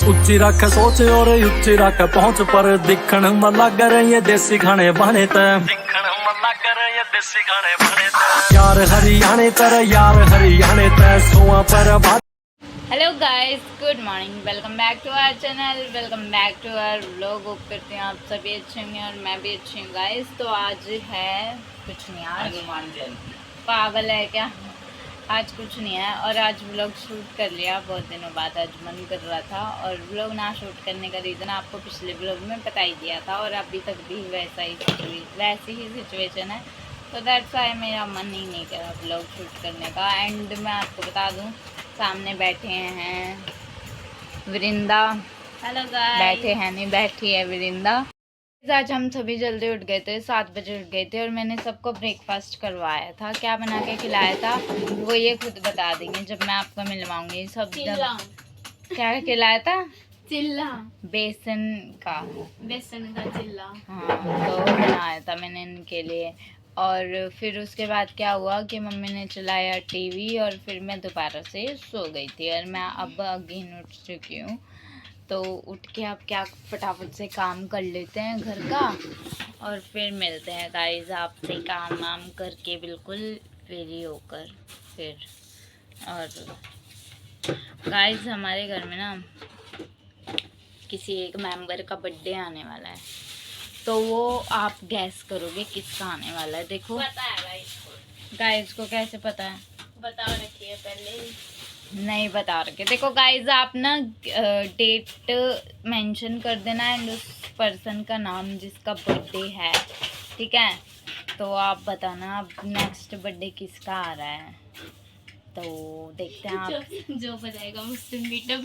ਉੱਚੀ ਰੱਖ ਸੋਚ ਔਰ ਉੱਚੀ ਰੱਖ ਪਹੁੰਚ ਪਰ ਦੇਖਣ ਮਨ ਲੱਗ ਰਹੇ ਦੇਸੀ ਖਾਣੇ ਬਣੇ ਤੇ ਦੇਖਣ ਮਨ ਲੱਗ ਰਹੇ ਦੇਸੀ ਖਾਣੇ ਬਣੇ ਤੇ यार हरियाणे तर यार हरियाणे ते सोआ पर hello guys, good morning. Welcome back to our channel, welcome back to our vlog. Hope करते हैं आप सभी अच्छे होंगे और मैं भी अच्छी हूँ गाइस। तो आज है कुछ नहीं, आज पागल है क्या, आज कुछ नहीं है। और आज व्लॉग शूट कर लिया बहुत दिनों बाद, आज मन कर रहा था। और व्लॉग ना शूट करने का रीज़न आपको पिछले व्लॉग में बता ही दिया था, और अभी तक भी वैसी ही सिचुएशन है। तो दैट्स वाई मेरा मन ही नहीं करा व्लॉग शूट करने का। एंड मैं आपको बता दूँ, सामने बैठे हैं वृंदा। Hello guys. बैठे हैं नहीं, बैठी है वृंदा। आज हम सभी जल्दी उठ गए थे, 7 बजे उठ गए थे, और मैंने सबको ब्रेकफास्ट करवाया था। क्या बना के खिलाया था वो ये खुद बता देंगे जब मैं आपको मिलवाऊंगी। सब क्या खिलाया था? चिल्ला। बेसन का चिल्ला। हाँ, तो बनाया था मैंने इनके लिए। और फिर उसके बाद क्या हुआ कि मम्मी ने चलाया टीवी, और फिर मैं दोबारा से सो गई थी। और मैं अब अगेन उठ चुकी हूँ। तो उठ के अब क्या फटाफट से काम कर लेते हैं घर का, और फिर मिलते हैं गाइस आपसे काम वाम करके बिल्कुल फ्री होकर फिर। और गाइस हमारे घर में ना किसी एक मेंबर का बर्थडे आने वाला है, तो वो आप गैस करोगे किसका आने वाला है। देखो पता है गाइस को कैसे पता है? बता रखी है पहले ही। नहीं बता रखे। देखो गाइस, आप ना डेट मेंशन कर देना एंड उस पर्सन का नाम जिसका बर्थडे है, ठीक है? तो आप बताना अब नेक्स्ट बर्थडे किसका आ रहा है। तो देखते हैं आप। जो बताएगा मुझसे मीटअप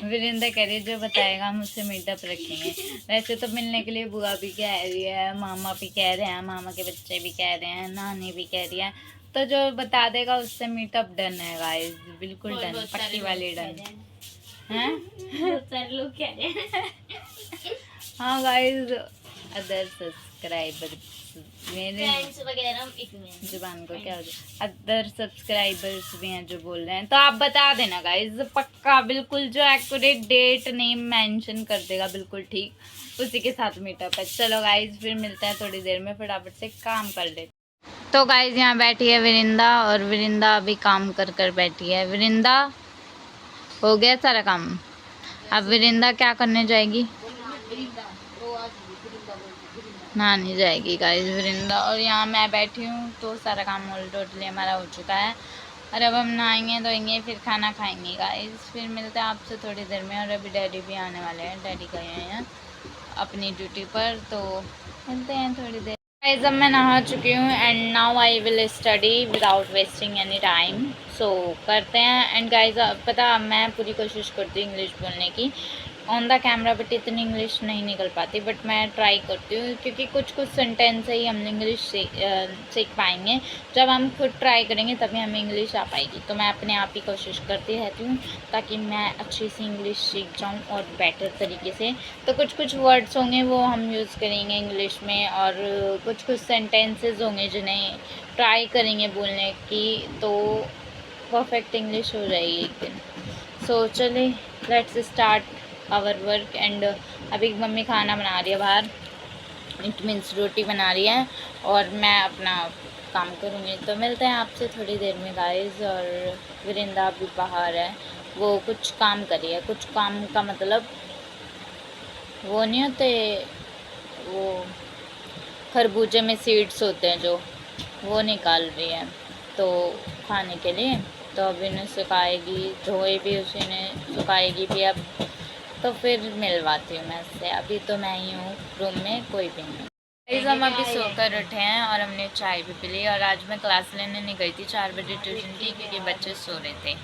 वीरेंद्र कह रही है जो बताएगा मुझसे मीटअप रखेंगे। वैसे तो मिलने के लिए बुआ भी कह रही है, मामा भी कह रहे हैं, मामा के बच्चे भी कह रहे हैं, नानी भी कह रही है। तो जो बता देगा उससे मीटअप डन है गाइस, बिल्कुल डन, पक्की वाली डन है। बहुत सारे लोग कह रहे हैं। हाँ गाइस, अदर सब्सक्राइबर मेरे जुबान को क्या हो गया, अदर सब्सक्राइबर्स भी हैं जो बोल रहे हैं। तो आप बता देना गाइस पक्का, बिल्कुल जो एक्यूरेट डेट नेम मेंशन कर देगा बिल्कुल ठीक, उसी के साथ मीटअप है। चलो गाइस फिर मिलते हैं थोड़ी देर में, फटाफट से काम कर लेते। तो गाइस यहाँ बैठी है वृंदा, और वृंदा अभी काम कर कर बैठी है। वृंदा हो गया सारा काम? अब वृंदा क्या करने जाएगी? नहाने जाएगी गाइस वृंदा। और यहाँ मैं बैठी हूँ, तो सारा काम टोटली हमारा हो चुका है। और अब हम नहाएंगे धोएंगे, फिर खाना खाएंगे गाइस। फिर मिलते हैं आपसे थोड़ी देर में। और अभी डैडी भी आने वाले हैं, डैडी गए हैं अपनी ड्यूटी पर, तो मिलते हैं थोड़ी देर। गाइस अब मैं नहा चुकी हूँ, and now I will study without wasting any time. So करते हैं। एंड गाइस पता, मैं पूरी कोशिश करती हूँ इंग्लिश बोलने की ऑन द कैमरा, बट इतनी इंग्लिश नहीं निकल पाती, बट मैं ट्राई करती हूँ, क्योंकि कुछ कुछ सेंटेंस से ही हम इंग्लिश सीख पाएंगे। जब हम खुद ट्राई करेंगे तभी हमें इंग्लिश आ पाएगी। तो मैं अपने आप ही कोशिश करती रहती हूँ ताकि मैं अच्छी सी इंग्लिश सीख जाऊँ और बेटर तरीके से। तो कुछ कुछ वर्ड्स होंगे वो हम यूज़ करेंगे इंग्लिश में, और कुछ कुछ सेंटेंसेस होंगे जिन्हें ट्राई करेंगे बोलने की, तो परफेक्ट इंग्लिश हो जाएगी एक दिन। सो चले let's start our work. And अभी मम्मी खाना बना रही है बाहर, इट मीन्स रोटी बना रही है, और मैं अपना काम करूँगी। तो मिलते हैं आपसे थोड़ी देर में गाइस। और वृंदा भी बाहर है, वो कुछ काम कर रही है। कुछ काम का मतलब वो नहीं होते, वो खरबूजे में सीड्स होते हैं जो, वो निकाल रही है तो खाने के लिए। तो अभी इन्हें सुखाएगी, धोए भी उसी ने, सुखाएगी भी अब। तो फिर मिलवाती हूँ मैं इससे। अभी तो मैं ही हूँ रूम में, कोई भी नहीं। हम अभी सोकर उठे हैं और हमने चाय भी पी ली। और आज मैं क्लास लेने नहीं गई थी, 4 बजे ट्यूशन थी, क्योंकि बच्चे सो रहे थे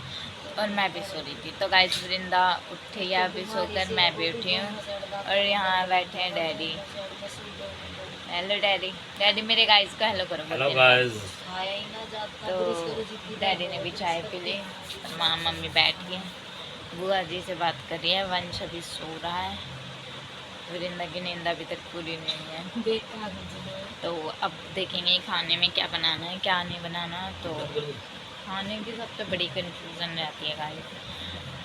और मैं भी सो रही थी। तो गाइस वृंदा उठी है अभी सोकर, मैं भी उठी हूँ। और यहाँ बैठे हैं डैडी। Hello daddy. डैडी मेरे गाइस को हेलो करो। Hello guys. तो डैडी ने भी चाय पी ली, माँ मम्मी बैठ गई, बुआ जी से बात कर रही है, वंश अभी सो रहा है, वृंदा की नींद अभी तक पूरी नहीं है। तो अब देखेंगे खाने में क्या बनाना है क्या नहीं बनाना। तो खाने की सबसे बड़ी कंफ्यूजन रहती है गाइस,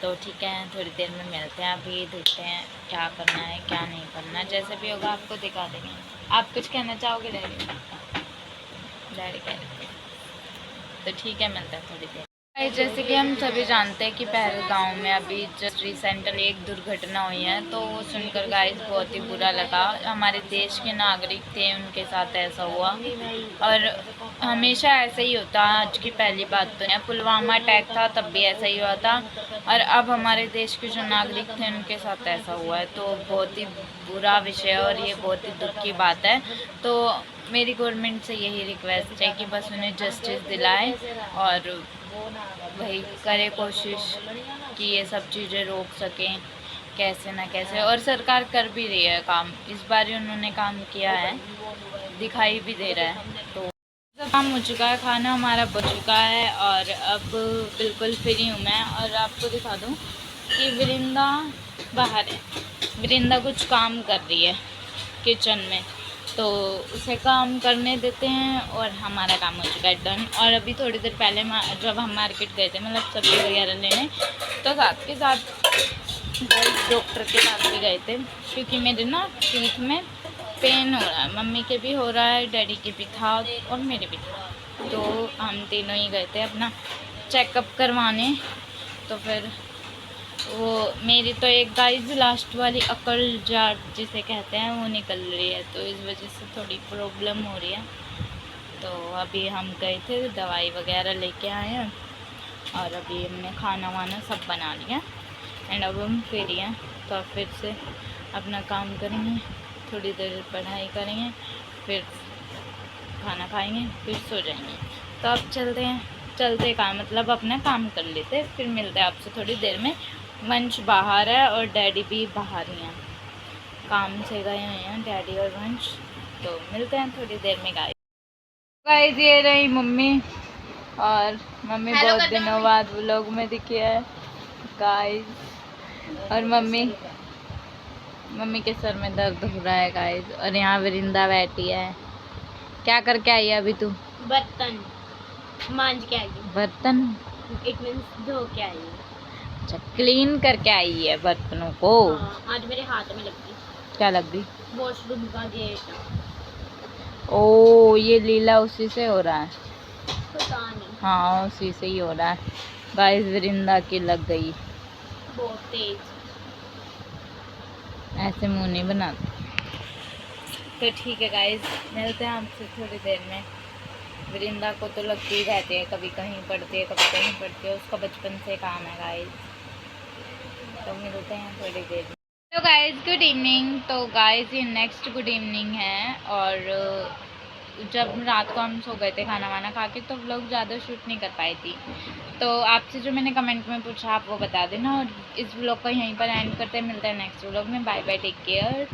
तो ठीक है, थोड़ी देर में मिलते हैं। अभी देखते हैं क्या करना है क्या नहीं करना, जैसे भी होगा आपको दिखा देंगे। आप कुछ कहना चाहोगे डैडी? डैडी कह रहे थे तो ठीक है, मिलते हैं थोड़ी देर। जैसे कि हम सभी जानते हैं कि पहलगाम में अभी जस्ट रिसेंटली एक दुर्घटना हुई है, तो वो सुनकर गाइस बहुत ही बुरा लगा। हमारे देश के नागरिक थे, उनके साथ ऐसा हुआ और हमेशा ऐसा ही होता। आज की पहली बात तो है, पुलवामा अटैक था तब भी ऐसा ही हुआ था, और अब हमारे देश के जो नागरिक थे उनके साथ ऐसा हुआ है। तो बहुत ही बुरा विषय है और ये बहुत ही दुख की बात है। तो मेरी गवर्नमेंट से यही रिक्वेस्ट है कि बस उन्हें जस्टिस दिलाए और वही करे कोशिश कि ये सब चीज़ें रोक सकें कैसे ना कैसे। और सरकार कर भी रही है काम, इस बार ही उन्होंने काम किया है, दिखाई भी दे रहा है। तो सब काम हो चुका है, खाना हमारा बच चुका है और अब बिल्कुल फ्री हूँ मैं। और आपको दिखा दूँ कि वृंदा बाहर है, वृंदा कुछ काम कर रही है किचन में, तो उसे काम करने देते हैं और हमारा काम हो चुका है डन। और अभी थोड़ी देर पहले जब हम मार्केट गए थे, मतलब सब्ज़ी वगैरह लेने, तो साथ के साथ डॉक्टर के साथ भी गए थे, क्योंकि मेरे ना पीठ में पेन हो रहा है। मम्मी के भी हो रहा है, डैडी के भी था और मेरे भी था, तो हम तीनों ही गए थे अपना चेकअप करवाने। तो फिर वो मेरी तो एक गाइस लास्ट वाली अकल जाट जिसे कहते हैं वो निकल रही है, तो इस वजह से थोड़ी प्रॉब्लम हो रही है। तो अभी हम गए थे, दवाई वगैरह लेके आए हैं और अभी हमने खाना वाना सब बना लिया एंड अब हम फ्री हैं। तो अब फिर से अपना काम करेंगे, थोड़ी देर पढ़ाई करेंगे, फिर खाना खाएंगे, फिर सो जाएंगे। तो अब चलते का मतलब अपना काम कर लेते, फिर मिलते हैं आपसे थोड़ी देर में। वंश बाहर है और डैडी भी बाहर ही हैं, काम से गए हुए हैं डैडी और वंश। तो मिलते हैं थोड़ी देर में। गाइस ये रही मम्मी, और मम्मी बहुत दिनों बाद व्लॉग में दिखी है गाइस। और मम्मी के सर में दर्द हो रहा है गाइस, और यहाँ वृंदा बैठी है। क्या करके आई है अभी तू? बर्तन मांज के आई। बर्तन इट मींस धो के आई। अच्छा, क्लीन करके आई है बर्तनों को। हाँ, आज मेरे हाथ में लग गई। क्या लग गई? वॉशरूम का गेट। ओ, ये लीला उसी से हो रहा है। पता नहीं। हाँ, उसी से ही हो रहा है गाइस। वृंदा की लग गई, बहुत तेज। ऐसे मुंह नहीं बनाते। तो ठीक है गाइस, मिलते हैं आपसे थोड़ी देर में। वृंदा को तो लगती ही रहती है, कभी कहीं पढ़ती है कभी कहीं पढ़ती है, उसका बचपन से काम है गाइस। तो मिलते हैं थोड़ी देर में। तो गाइस गुड इवनिंग। तो गाइस ये नेक्स्ट गुड इवनिंग है, और जब रात को हम सो गए थे खाना वाना खा के, तो व्लॉग ज़्यादा शूट नहीं कर पाई थी। तो आपसे जो मैंने कमेंट में पूछा आप वो बता देना, और इस व्लॉग को यहीं पर एंड करते हैं। मिलते हैं नेक्स्ट व्लॉग में। Bye bye, take care.